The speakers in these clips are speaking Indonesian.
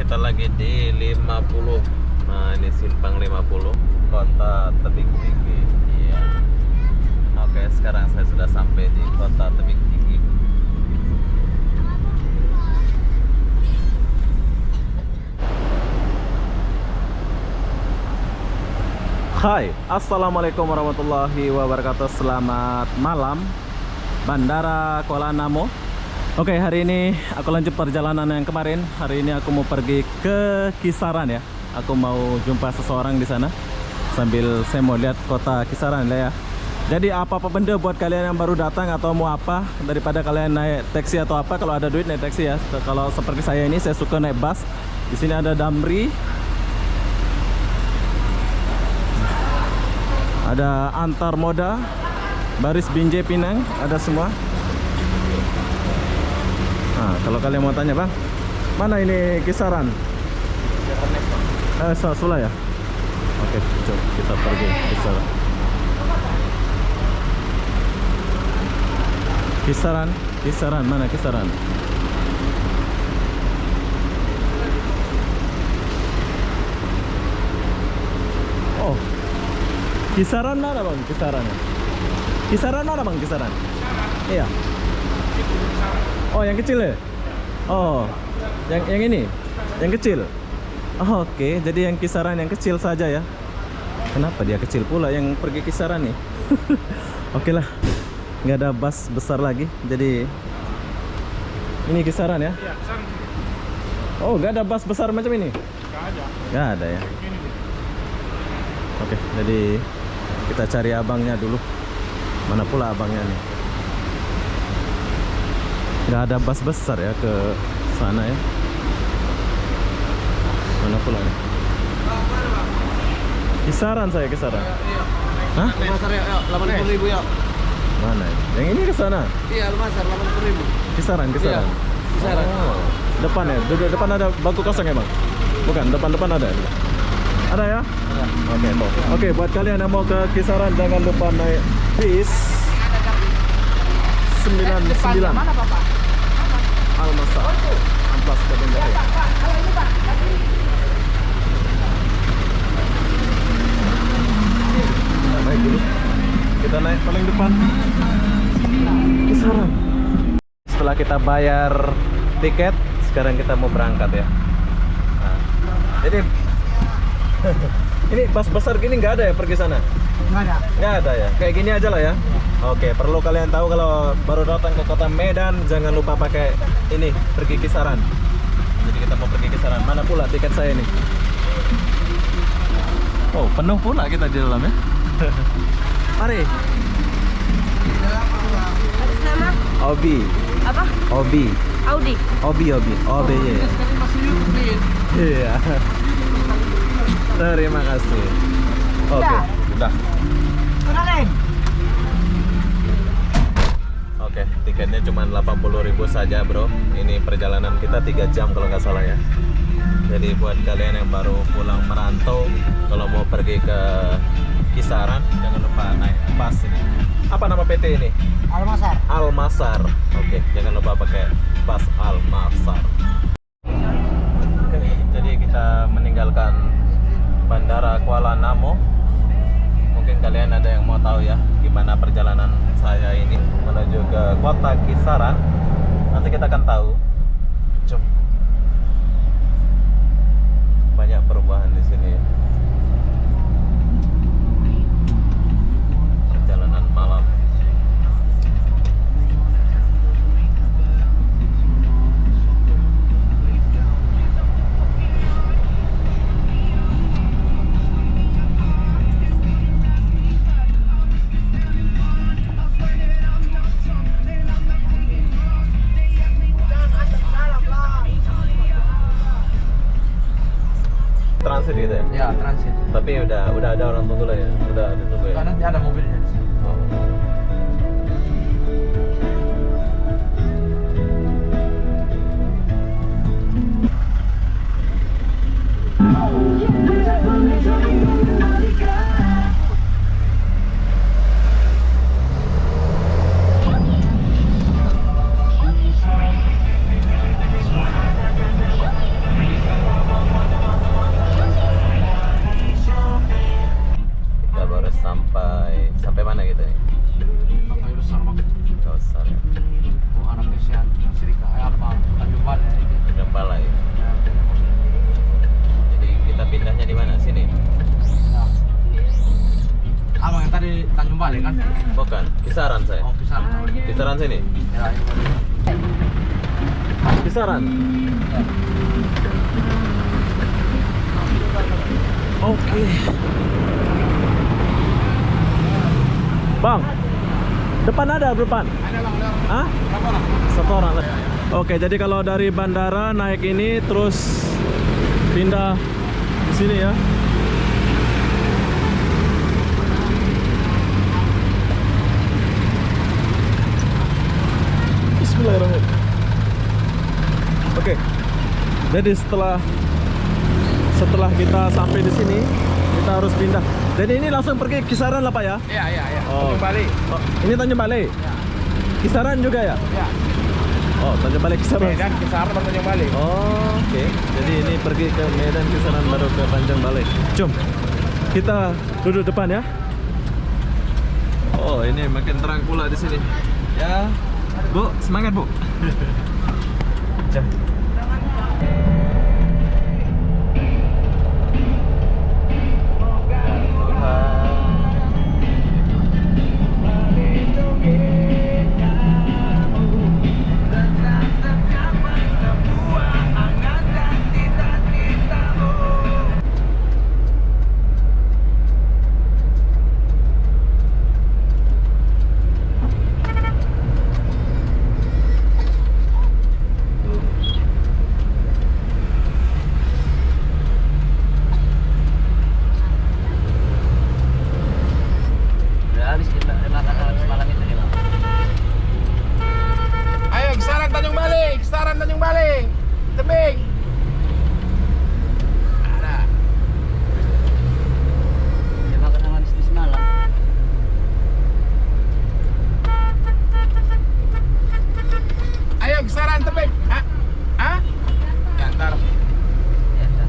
kita lagi di 50. Nah, ini simpang 50, Kota Tebing Tinggi. Iya. Oke, sekarang saya sudah sampai di Kota Tebing Tinggi. Hai, assalamualaikum warahmatullahi wabarakatuh. Selamat malam, Bandara Kuala Namu. Oke, hari ini aku lanjut perjalanan yang kemarin. Hari ini aku mau pergi ke Kisaran ya. Aku mau jumpa seseorang di sana. Sambil saya mau lihat kota Kisaran lah ya. Jadi apa-apa benda buat kalian yang baru datang atau mau apa, daripada kalian naik taksi atau apa, kalau ada duit naik taksi ya. Kalau seperti saya ini, saya suka naik bus. Di sini ada Damri, ada Antar Moda, Baris Binjai Pinang, ada semua. Nah, kalau kalian mau tanya, Bang, mana ini Kisaran? Sula ya? Oke, coba kita pergi Kisaran. Kisaran, mana Kisaran? Oh, Kisaran mana Bang? Kisaran mana Bang? Kisaran? Iya. Oh, yang kecil ya? Oh, yang ini? Yang kecil? Oh, oke, jadi yang Kisaran yang kecil saja ya. Kenapa dia kecil pula yang pergi Kisaran nih? Oke lah, nggak ada bus besar lagi. Jadi ini Kisaran ya? Iya, oh, nggak ada bus besar macam ini? Nggak ada ya? Oke, jadi kita cari abangnya dulu. Mana pula abangnya nih? Nggak ada bus besar ya ke sana ya. Mana pula nih? Kisaran saya, Kisaran. Hah? Lumasar ya, 80.000 ya. Mana ya? Yang ini ke sana? Iya, Lumasar 80.000. Kisaran. Iya, Kisaran. Oh, depan ya? Depan ada bangku kosong ya, Bang? Bukan, depan ada. Ada ya? Ada. Oke, buat kalian yang mau ke Kisaran jangan lupa naik bis 99 Mana, Bapak? Al-Masar Amplas Kedung Jaya. Kita naik dulu. Kita naik paling depan Kisaran. Setelah kita bayar tiket, sekarang kita mau berangkat ya. Nah, jadi ini bus besar gini nggak ada ya pergi sana? Nggak ada ya? Kayak gini aja lah ya? Oke, perlu kalian tahu kalau baru datang ke kota Medan, jangan lupa pakai ini, pergi Kisaran. Jadi kita mau pergi Kisaran. Mana pula tiket saya ini? Oh, penuh pula kita di dalam ya. Mari. Atas nama? Obi. Apa? Obi. Audi. Obi. OBY. Iya. Terima kasih. Oke, udah. Oke, tiketnya cuma 80.000 saja, Bro. Ini perjalanan kita 3 jam kalau nggak salah ya. Jadi buat kalian yang baru pulang merantau, kalau mau pergi ke Kisaran, jangan lupa naik bus ini. Apa nama PT ini? Almasar. Al-Masar. Oke, jangan lupa pakai bus Al-Masar. Oke, jadi kita meninggalkan Bandara Kuala Namu. Mungkin kalian ada yang mau tahu ya gimana perjalanan saya ini menuju ke kota Kisaran. Nanti kita akan tahu. Jom. Banyak perubahan di sini. Perjalanan malam. Transit gitu ya? Ya, transit. Tapi udah ada orang tunggu lah ya? Udah ditunggu ya? Nanti ada mobilnya. Oh. pasar ya. Oh, anak Asian Serika apa? Tanjung Balai itu. Tanjung Balai. Jadi kita pindahnya di mana? Sini? Nah. Abang yang tadi Tanjung Balai kan? Bukan, kisaran saya. Oh, pisang. Kisaran sini. Ya, ini baru. Kisaran. Oke. Bang, depan ada depan. Ada bang, ada. Hah? Berapa orang? Satu orang. Oke, jadi kalau dari bandara naik ini terus pindah di sini ya. Bismillahirrahmanirrahim. Oke. Jadi setelah kita sampai di sini, kita harus pindah. Jadi ini langsung pergi kisaran lah Pak ya? Iya, iya, iya. Oh. Tanjung Balai. Oh, ini Tanjung Balai. Ya. Kisaran juga ya? Ya. Oh, Tanjung Balai kisaran. Medan Kisaran baru Tanjung Balai. Oh, oke. Jadi ini pergi ke Medan kisaran baru ke Tanjung Balai. Jom. Kita duduk depan ya. Oh, ini makin terang pula di sini. Ya. Bu, semangat, Bu. Jom. Ayo Kisaran Tanjung Balai, Kisaran Tanjung Balai. Tebing. Ada. Ya makan sama di semalam. Ayo Kisaran tebing. Hah? Hah? Ya, ntar. Ya, dah.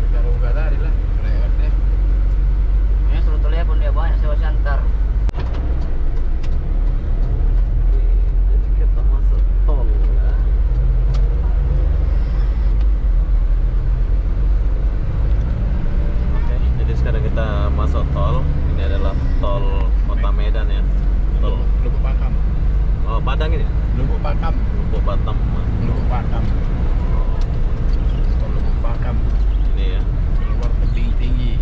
Baru buka tadi lah. Lewat deh. Ini suruh tulia pun dia banyak sewa antar. Jadi kita masuk tol ya. Oke, jadi sekarang kita masuk tol. Ini adalah tol Kota Medan ya. Tol Lubuk Pakam. oh, Padang ini. Lubuk Pakam. Lubuk Batam. Lubuk Pakam. Tol Lubuk Pakam. Ini ya. Keluar tebing tinggi.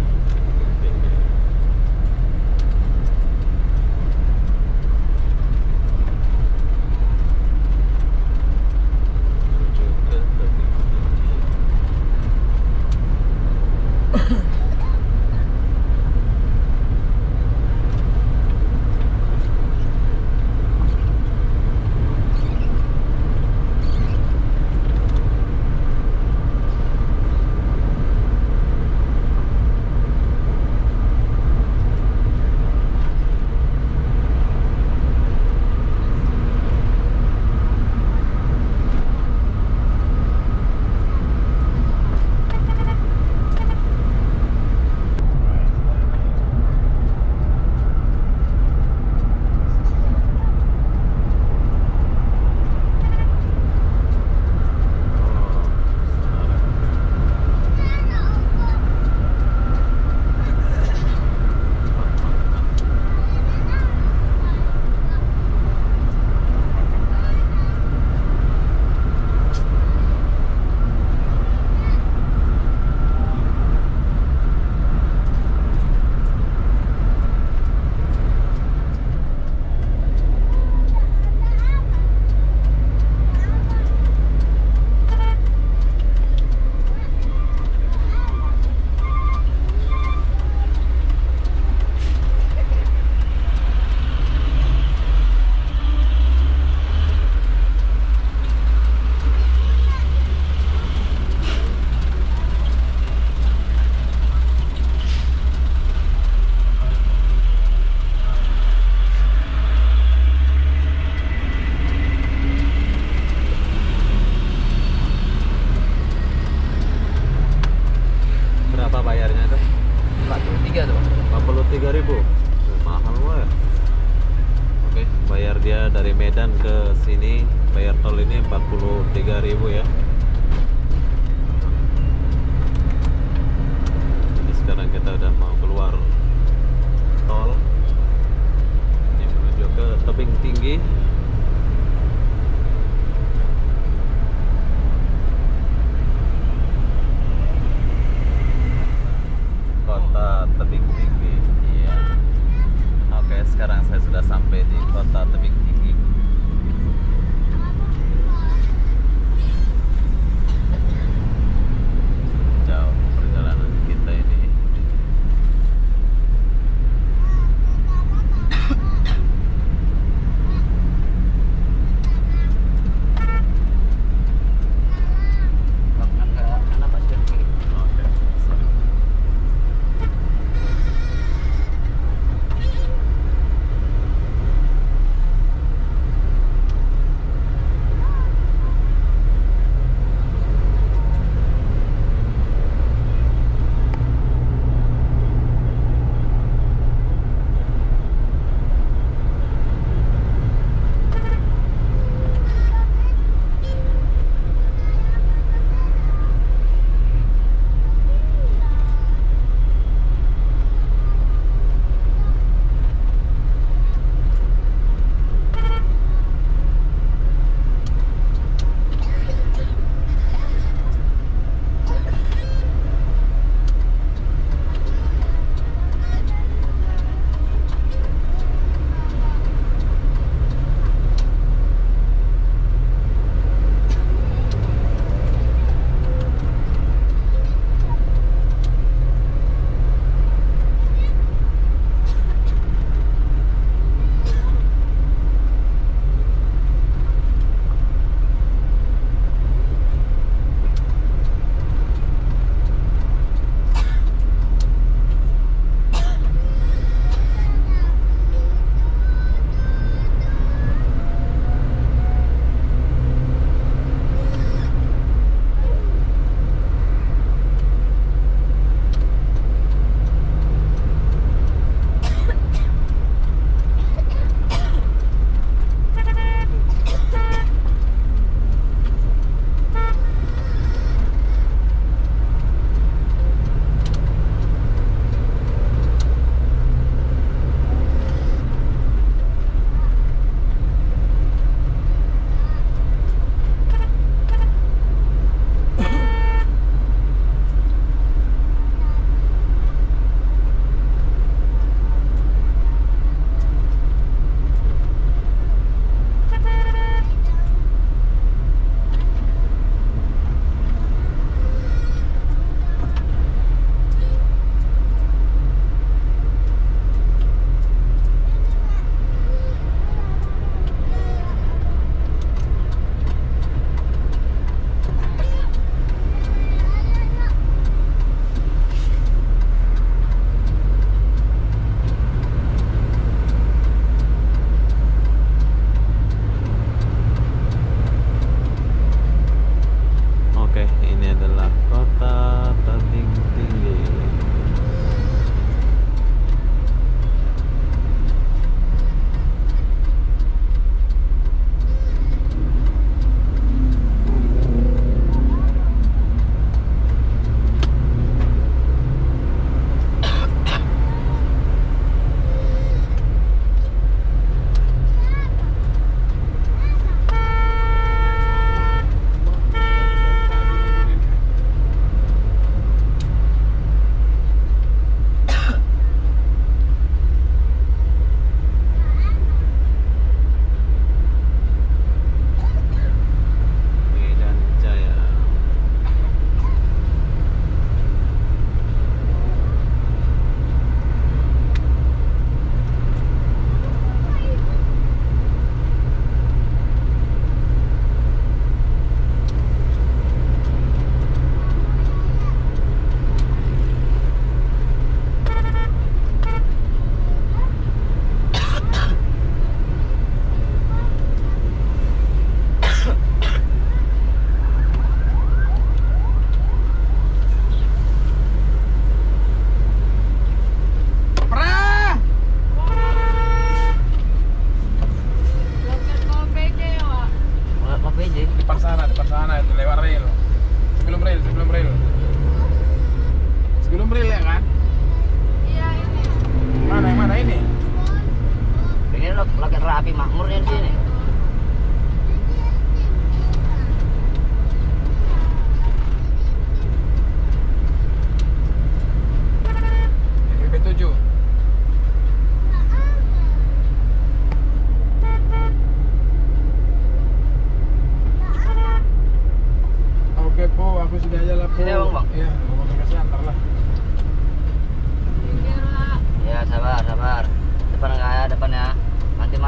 43 tuh. 43.000. Mahal wah. Oke, bayar dia dari Medan ke sini, bayar tol ini 43.000 ya. Jadi sekarang kita udah mau keluar tol. Ini menuju ke Tebing Tinggi. Kota Tebing Tinggi. Iya. Oke, sekarang saya sudah sampai di Kota Tebing Tinggi. Jauh perjalanan kita ini. Karena pas Derby. Oke.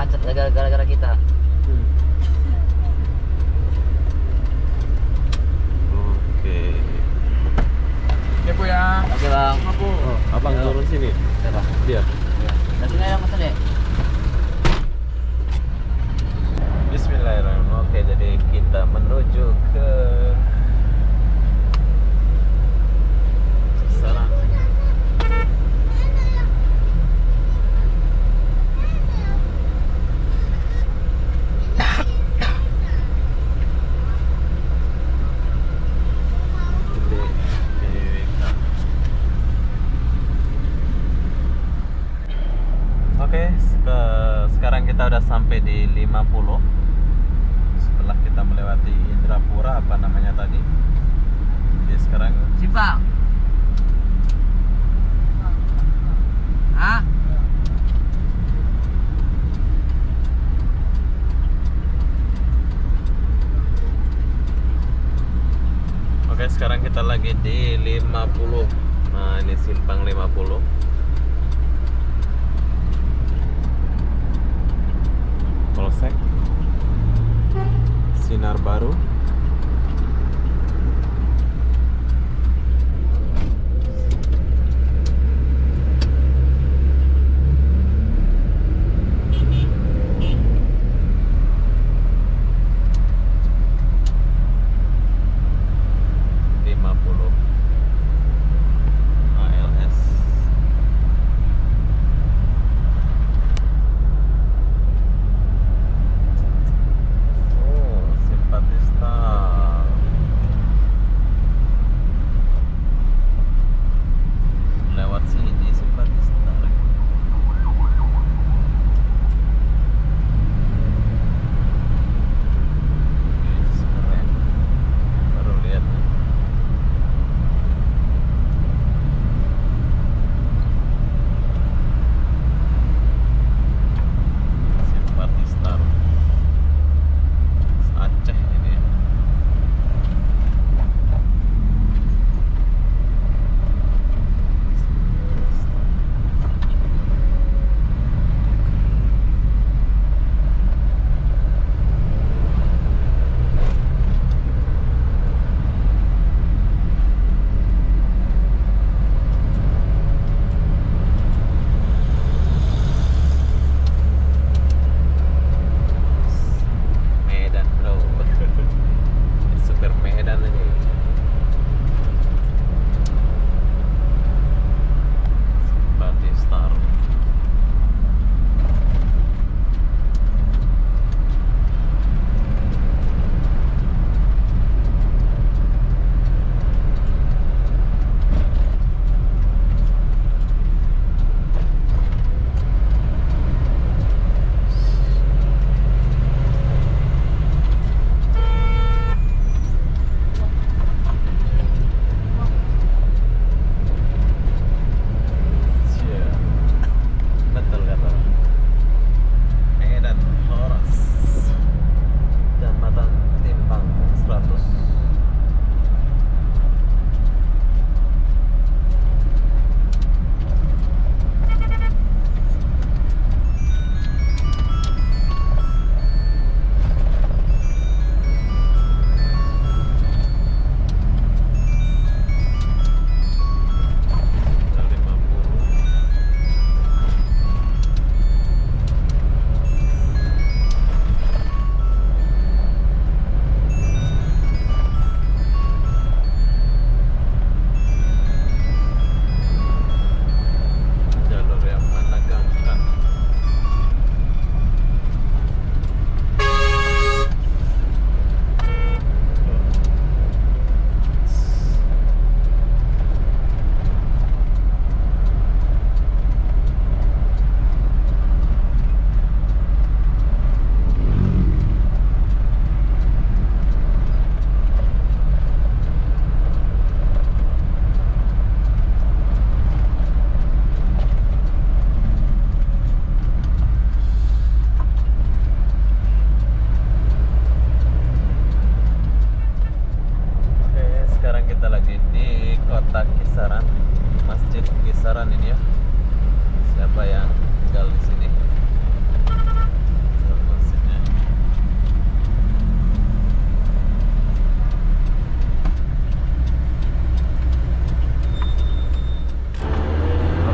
macet gara-gara kita. Oke. Ya Bu ya. Oke bang. Oh, abang Ayo. turun sini. Oke bang. Biar. Dan sini ada mas dek. Bismillahirrahmanirrahim. Oke, jadi kita menuju ke Cisaran. Oke, sekarang kita udah sampai di 50. Setelah kita melewati Indrapura, apa namanya tadi? Jadi sekarang Simpang. Hah? Oke, sekarang kita lagi di 50. Nah, ini simpang 50. Polsek Sinar Baru. ALS. Oh, Simpatista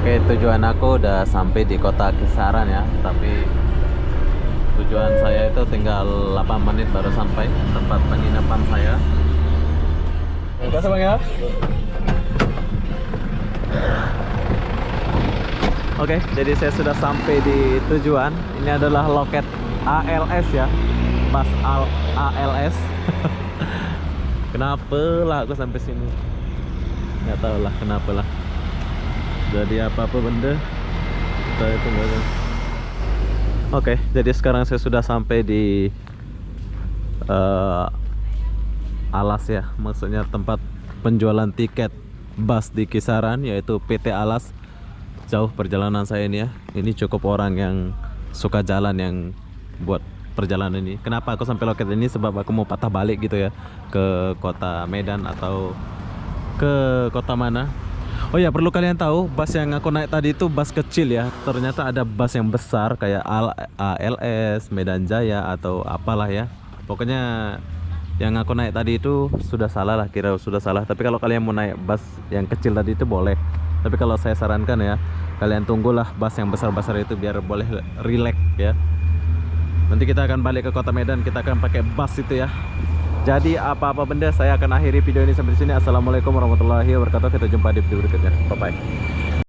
Oke, tujuan aku udah sampai di kota Kisaran ya, tapi tujuan saya itu tinggal 8 menit baru sampai tempat penginapan saya. Terima kasih Bang ya. Oke, jadi saya sudah sampai di tujuan. Ini adalah loket ALS ya, bus ALS. Kenapa lah aku sampai sini? Nggak tahu lah kenapa lah. Jadi apa-apa benda, kita itu nggak tahu. Oke, jadi sekarang saya sudah sampai di Alas ya, maksudnya tempat penjualan tiket bus di Kisaran, yaitu PT Alas. Jauh perjalanan saya ini ya. Ini cukup orang yang suka jalan yang buat perjalanan ini. Kenapa aku sampai loket ini? Sebab aku mau patah balik gitu ya, ke kota Medan atau ke kota mana. Oh ya, perlu kalian tahu, bus yang aku naik tadi itu bus kecil ya. Ternyata ada bus yang besar kayak ALS, Medan Jaya atau apalah ya. Pokoknya yang aku naik tadi itu sudah salah lah, kira sudah salah. Tapi kalau kalian mau naik bus yang kecil tadi itu boleh. Tapi kalau saya sarankan ya, kalian tunggulah bus yang besar-besar itu biar boleh relax ya. Nanti kita akan balik ke kota Medan, kita akan pakai bus itu ya. Jadi apa-apa benda, saya akan akhiri video ini sampai di sini. Assalamualaikum warahmatullahi wabarakatuh. Kita jumpa di video berikutnya. Bye bye.